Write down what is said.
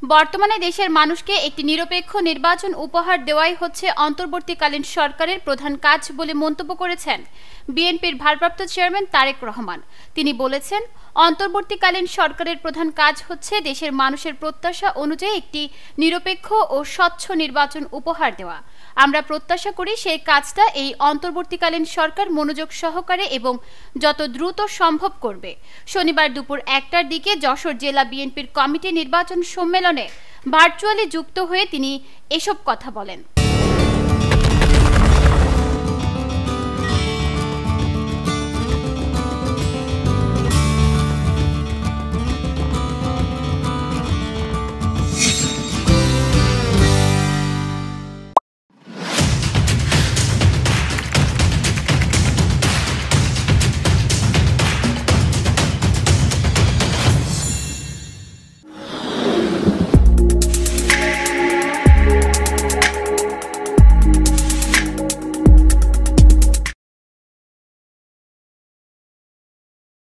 বর্তমানে দেশের মানুষকে একটি নিরপেক্ষ নির্বাচন উপহার দেওয়াই হচ্ছে অন্তর্বর্তীকালীন সরকারের প্রধান কাজ বলে মন্তব্য করেছেন বিএনপির ভারপ্রাপ্ত চেয়ারম্যান তারেক রহমান। তিনি বলেছেন, অন্তর্বর্তীকালীন সরকারের প্রধান কাজ হচ্ছে দেশের মানুষের প্রত্যাশা অনুযায়ী একটি নিরপেক্ষ ও স্বচ্ছ নির্বাচন উপহার দেওয়া। আমরা প্রত্যাশা করি সেই কাজটা এই অন্তর্বর্তীকালীন সরকার মনোযোগ সহকারে এবং যত দ্রুত সম্ভব করবে। শনিবার দুপুর ১টার দিকে যশোর জেলা বিএনপির কমিটি নির্বাচন সম্মেলনে ভার্চুয়ালি যুক্ত হয়ে তিনি এসব কথা বলেন।